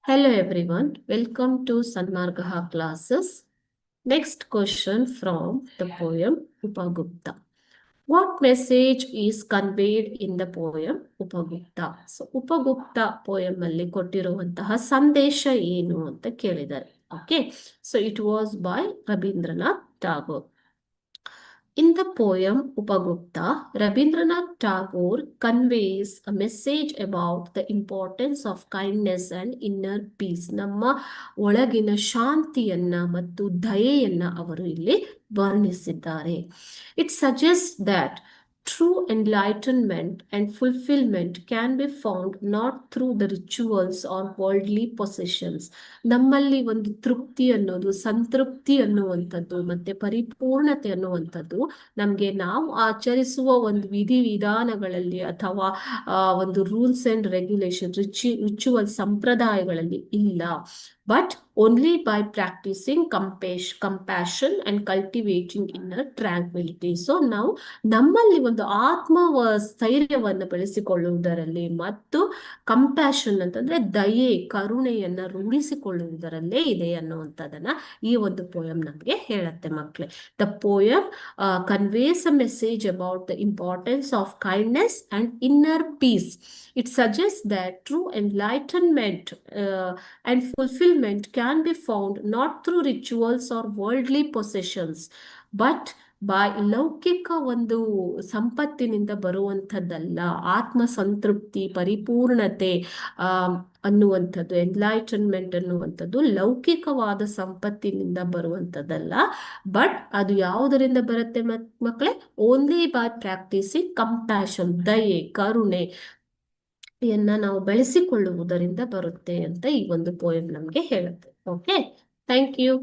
Hello everyone, welcome to Sanmargaha classes. Next question from the poem Upagupta. What message is conveyed in the poem Upagupta? So Upagupta poem ಅಲ್ಲಿ ಕೊಟ್ಟಿರುವಂತಹ ಸಂದೇಶ ಏನು ಅಂತ ಕೇಳಿದ್ದಾರೆ. Okay, so it was by Rabindranath Tagore. In the poem Upagupta, Rabindranath Tagore conveys a message about the importance of kindness and inner peace. ನಮ್ಮ ಒಳಗಿನ ಶಾಂತಿಯನ್ನ ಮತ್ತು ದಯೆಯನ್ನ ಅವರು ಇಲ್ಲಿ ವರ್ಣಿಸಿದ್ದಾರೆ. It suggests that true enlightenment and fulfillment can be found not through the rituals or worldly possessions. ನಮ್ಮಲ್ಲಿ ಒಂದು ತೃಪ್ತಿ ಅನ್ನೋದು, ಸಂತೃಪ್ತಿ ಅನ್ನುವಂಥದ್ದು ಮತ್ತೆ ಪರಿಪೂರ್ಣತೆ ಅನ್ನುವಂಥದ್ದು ನಮ್ಗೆ ನಾವು ಆಚರಿಸುವ ಒಂದು ವಿಧಾನಗಳಲ್ಲಿ ಅಥವಾ ಒಂದು ರೂಲ್ಸ್ ಅಂಡ್ ರೆಗ್ಯುಲೇಷನ್ ರಿಚುವಲ್ ಸಂಪ್ರದಾಯಗಳಲ್ಲಿ ಇಲ್ಲ. But only by practicing compassion and cultivating inner tranquility. So ನಾವು ನಮ್ಮಲ್ಲಿ ಒಂದು ಸ್ಥೈರ್ಯವನ್ನು ಬೆಳೆಸಿಕೊಳ್ಳುವುದರಲ್ಲಿ ಮತ್ತು ಕಂಪ್ಯಾಷನ್ ಅಂತಂದ್ರೆ ದಯೆ, ಕರುಣೆಯನ್ನ ರೂಢಿಸಿಕೊಳ್ಳುವುದರಲ್ಲೇ ಇದೆ ಅನ್ನುವಂಥದ್ದನ್ನ ಈ ಒಂದು ಪೋಯಂ ನಮಗೆ ಹೇಳುತ್ತೆ ಮಕ್ಕಳೇ. The poem conveys a message about the importance of kindness and inner peace. It suggests that true enlightenment and fulfillment can be found not through rituals or worldly possessions, but by ಲೌಕಿಕ ಒಂದು ಸಂಪತ್ತಿನಿಂದ ಬರುವಂಥದ್ದಲ್ಲ. ಆತ್ಮ ಸಂತೃಪ್ತಿ, ಪರಿಪೂರ್ಣತೆ ಅನ್ನುವಂಥದ್ದು, enlightenment ಅನ್ನುವಂಥದ್ದು ಲೌಕಿಕವಾದ ಸಂಪತ್ತಿನಿಂದ ಬರುವಂಥದ್ದಲ್ಲ. But ಅದು ಯಾವುದರಿಂದ ಬರುತ್ತೆ ಮಕ್ಕಳೇ? ಓನ್ಲಿ ಬೈ ಪ್ರಾಕ್ಟೀಸಿಂಗ್ ಕಂಪ್ಯಾಷನ್, ದಯೆ, ಕರುಣೆ ನಾವು ಬೆಳೆಸಿಕೊಳ್ಳುವುದರಿಂದ ಬರುತ್ತೆ ಅಂತ ಈ ಒಂದು ಪೋಯಂ ನಮ್ಗೆ ಹೇಳುತ್ತೆ. Okay, thank you.